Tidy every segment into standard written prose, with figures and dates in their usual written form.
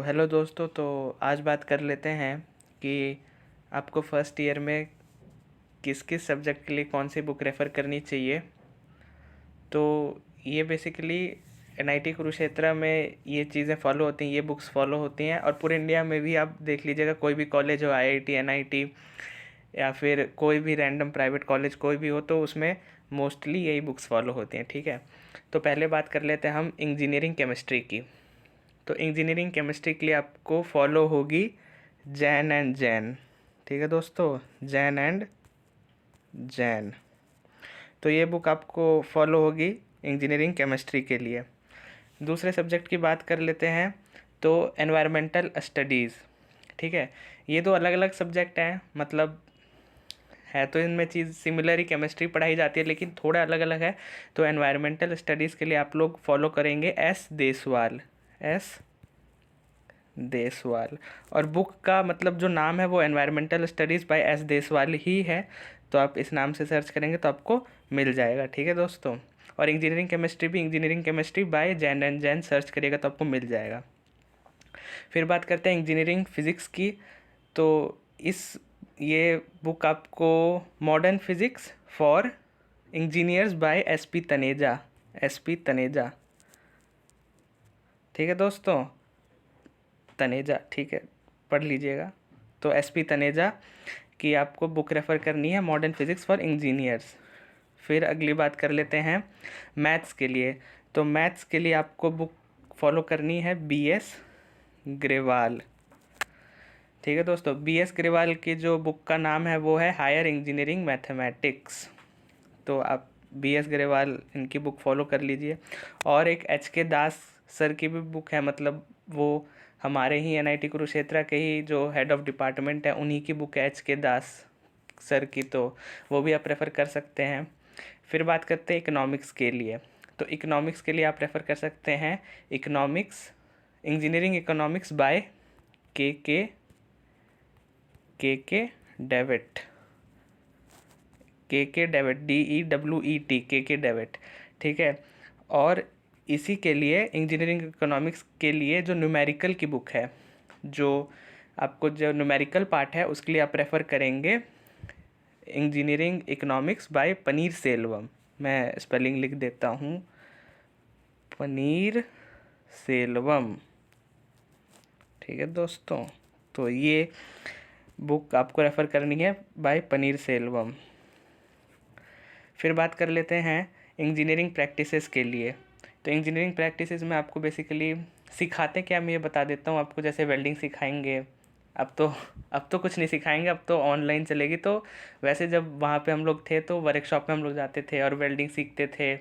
Hello दोस्तों। तो आज बात कर लेते हैं कि आपको फर्स्ट ईयर में किस किस सब्जेक्ट के लिए कौन सी बुक रेफ़र करनी चाहिए। तो ये बेसिकली एनआईटी कुरुक्षेत्र में ये चीज़ें फॉलो होती हैं, ये बुक्स फॉलो होती हैं। और पूरे इंडिया में भी आप देख लीजिएगा, कोई भी कॉलेज हो, आईआईटी, एनआईटी या फिर कोई भी रैंडम प्राइवेट कॉलेज कोई भी हो, तो उसमें मोस्टली यही बुक्स फॉलो होती हैं। ठीक है, तो पहले बात कर लेते हैं हम इंजीनियरिंग केमिस्ट्री की। तो इंजीनियरिंग केमिस्ट्री के लिए आपको फॉलो होगी जैन एंड जैन। ठीक है दोस्तों, जैन एंड जैन। तो ये बुक आपको फॉलो होगी इंजीनियरिंग केमिस्ट्री के लिए। दूसरे सब्जेक्ट की बात कर लेते हैं तो एनवायरमेंटल स्टडीज़। ठीक है, ये दो अलग अलग सब्जेक्ट हैं, मतलब है तो इनमें चीज़ सिमिलर ही, केमिस्ट्री पढ़ाई जाती है लेकिन थोड़ा अलग अलग है। तो एनवायरमेंटल स्टडीज़ के लिए आप लोग फॉलो करेंगे एस देसवाल। एस देसवाल। और बुक का मतलब जो नाम है वो environmental studies by S Deswal ही है। तो आप इस नाम से सर्च करेंगे तो आपको मिल जाएगा। ठीक है दोस्तों, और इंजीनियरिंग केमिस्ट्री भी engineering chemistry bye Jain and Jain search करिएगा तो आपको मिल जाएगा। फिर बात करते हैं इंजीनियरिंग फिज़िक्स की। तो ये बुक आपको modern physics for engineers by S P Taneja. S P Taneja. ठीक है दोस्तों, तनेजा, ठीक है, पढ़ लीजिएगा। तो एस पी तनेजा की आपको बुक रेफ़र करनी है, मॉडर्न फिज़िक्स फॉर इंजीनियर्स। फिर अगली बात कर लेते हैं मैथ्स के लिए। तो मैथ्स के लिए आपको बुक फॉलो करनी है बी एस ग्रेवाल। ठीक है दोस्तों, बी एस ग्रेवाल की जो बुक का नाम है वो है हायर इंजीनियरिंग मैथमेटिक्स। तो आप बी एस ग्रेवाल इनकी बुक फॉलो कर लीजिए। और एक एच के दास सर की भी बुक है, मतलब वो हमारे ही एनआईटी कुरुक्षेत्र के ही जो हेड ऑफ डिपार्टमेंट है उन्हीं की बुक है, एच के दास सर की। तो वो भी आप रेफ़र कर सकते हैं। फिर बात करते हैं इकोनॉमिक्स के लिए। तो इकोनॉमिक्स के लिए आप रेफ़र कर सकते हैं इकोनॉमिक्स, इंजीनियरिंग इकोनॉमिक्स बाय के डेविट। के डेविट, DEWET, के डेविट। ठीक है, और इसी के लिए इंजीनियरिंग इकोनॉमिक्स के लिए जो न्यूमेरिकल की बुक है, जो आपको जो न्यूमेरिकल पार्ट है उसके लिए आप रेफ़र करेंगे engineering economics by Panneer Selvam. मैं स्पेलिंग लिख देता हूँ, पनीर सेल्वम। ठीक है दोस्तों, तो ये बुक आपको रेफ़र करनी है बाय पनीर सेल्वम। फिर बात कर लेते हैं इंजीनियरिंग प्रैक्टिसेस के लिए। तो इंजीनियरिंग प्रैक्टिसेस में आपको बेसिकली सिखाते क्या, मैं ये बता देता हूँ आपको। जैसे वेल्डिंग सिखाएंगे, अब तो कुछ नहीं सिखाएंगे, अब तो ऑनलाइन चलेगी। तो वैसे जब वहाँ पे हम लोग थे तो वर्कशॉप में हम लोग जाते थे और वेल्डिंग सीखते थे।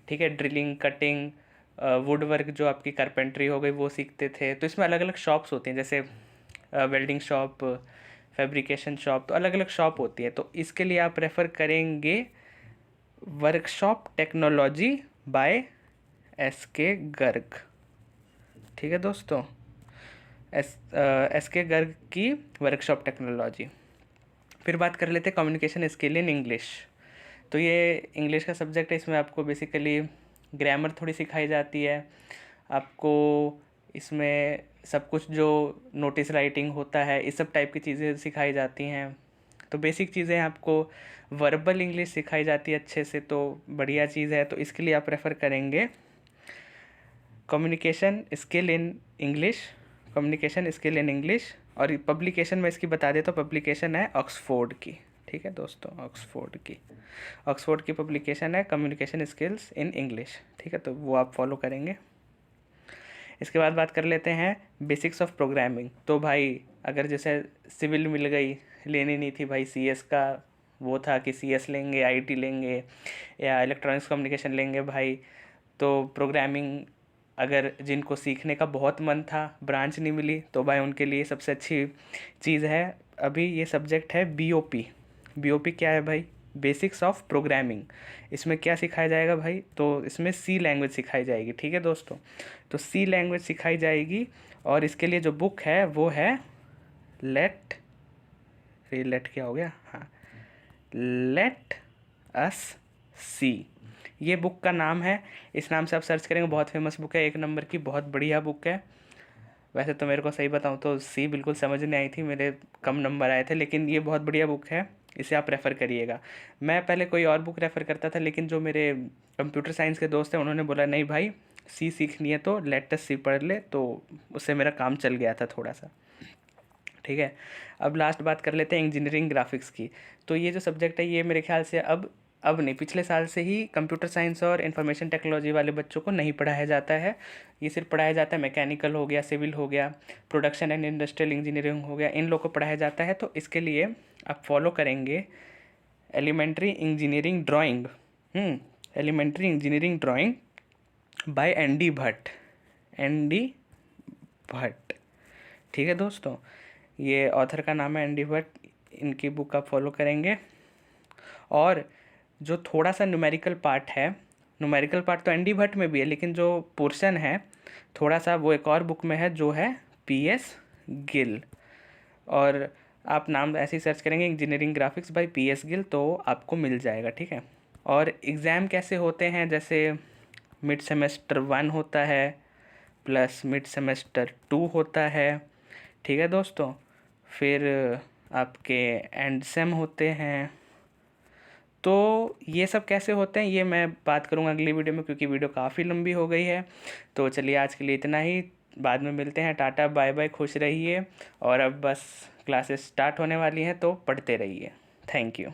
ठीक है, ड्रिलिंग, कटिंग, वुड वर्क जो आपकी कारपेंट्री हो गई वो सीखते थे। तो इसमें अलग अलग शॉप्स होती हैं, जैसे वेल्डिंग शॉप, फैब्रिकेशन शॉप, तो अलग अलग शॉप होती है। तो इसके लिए आप रेफ़र करेंगे वर्कशॉप टेक्नोलॉजी बाय एस के गर्ग। ठीक है दोस्तों, एस के गर्ग की वर्कशॉप टेक्नोलॉजी। फिर बात कर लेते हैं कम्युनिकेशन स्किल इन इंग्लिश। तो ये इंग्लिश का सब्जेक्ट है, इसमें आपको बेसिकली ग्रामर थोड़ी सिखाई जाती है। आपको इसमें सब कुछ जो नोटिस राइटिंग होता है, इस सब टाइप की चीज़ें सिखाई जाती हैं। तो बेसिक चीज़ें आपको वर्बल इंग्लिश सिखाई जाती है अच्छे से, तो बढ़िया चीज़ है। तो इसके लिए आप रेफ़र करेंगे communication skill in English, communication skill in English. और पब्लिकेशन में इसकी बता देता हूँ, पब्लिकेशन है ऑक्सफोर्ड की। ठीक है दोस्तों, ऑक्सफोर्ड की पब्लिकेशन है कम्युनिकेशन स्किल्स इन इंग्लिश। ठीक है, तो वो आप फॉलो करेंगे। इसके बाद बात कर लेते हैं बेसिक्स ऑफ प्रोग्रामिंग। तो भाई अगर जैसे सिविल मिल गई, लेनी नहीं थी भाई, सीएस का वो था कि सीएस लेंगे, आईटी लेंगे या इलेक्ट्रॉनिक्स कम्युनिकेशन लेंगे भाई। तो प्रोग्रामिंग अगर जिनको सीखने का बहुत मन था, ब्रांच नहीं मिली, तो भाई उनके लिए सबसे अच्छी चीज़ है अभी ये सब्जेक्ट है बीओपी। बीओपी क्या है भाई? Basics of programming. इसमें क्या सिखाया जाएगा भाई? तो इसमें सी लैंग्वेज सिखाई जाएगी। ठीक है दोस्तों, तो सी लैंग्वेज सिखाई जाएगी। और इसके लिए जो बुक है वो है लेट क्या हो गया, हाँ, लेट अस सी, ये बुक का नाम है। इस नाम से आप सर्च करेंगे, बहुत फेमस बुक है, 1 नंबर की बहुत बढ़िया बुक है। वैसे तो मेरे को सही बताऊँ तो सी बिल्कुल समझ नहीं आई थी, मेरे कम नंबर आए थे, लेकिन ये बहुत बढ़िया बुक है, इसे आप रेफ़र करिएगा। मैं पहले कोई और बुक रेफ़र करता था, लेकिन जो मेरे कंप्यूटर साइंस के दोस्त हैं उन्होंने बोला नहीं भाई, सी सीखनी है तो लेटेस्ट सी पढ़ ले, तो उससे मेरा काम चल गया था थोड़ा सा। ठीक है, अब लास्ट बात कर लेते हैं इंजीनियरिंग ग्राफिक्स की। तो ये जो सब्जेक्ट है ये मेरे ख्याल से अब नहीं, पिछले साल से ही कंप्यूटर साइंस और इंफॉर्मेशन टेक्नोलॉजी वाले बच्चों को नहीं पढ़ाया जाता है। ये सिर्फ पढ़ाया जाता है मैकेनिकल हो गया, सिविल हो गया, प्रोडक्शन एंड इंडस्ट्रियल इंजीनियरिंग हो गया, इन लोग को पढ़ाया जाता है। तो इसके लिए आप फॉलो करेंगे elementary engineering drawing, elementary engineering drawing by N D Bhatt, N D Bhatt. ठीक है दोस्तों, ये ऑथर का नाम है एन डी भट्ट, इनकी बुक आप फॉलो करेंगे। और जो थोड़ा सा न्यूमेरिकल पार्ट है, न्यूमेरिकल पार्ट तो एन डी भट्ट में भी है, लेकिन जो पोर्शन है थोड़ा सा वो एक और बुक में है जो है पी एस गिल। और आप नाम ऐसे ही सर्च करेंगे engineering graphics by P S Gill तो आपको मिल जाएगा। ठीक है, और एग्ज़ाम कैसे होते हैं, जैसे मिड सेमेस्टर 1 होता है प्लस मिड सेमेस्टर 2 होता है। ठीक है दोस्तों, फिर आपके एंड सेम होते हैं। तो ये सब कैसे होते हैं ये मैं बात करूँगा अगली वीडियो में, क्योंकि वीडियो काफ़ी लंबी हो गई है। तो चलिए आज के लिए इतना ही, बाद में मिलते हैं, टाटा बाय बाय, खुश रहिए। और अब बस क्लासेस स्टार्ट होने वाली हैं तो पढ़ते रहिए। Thank you.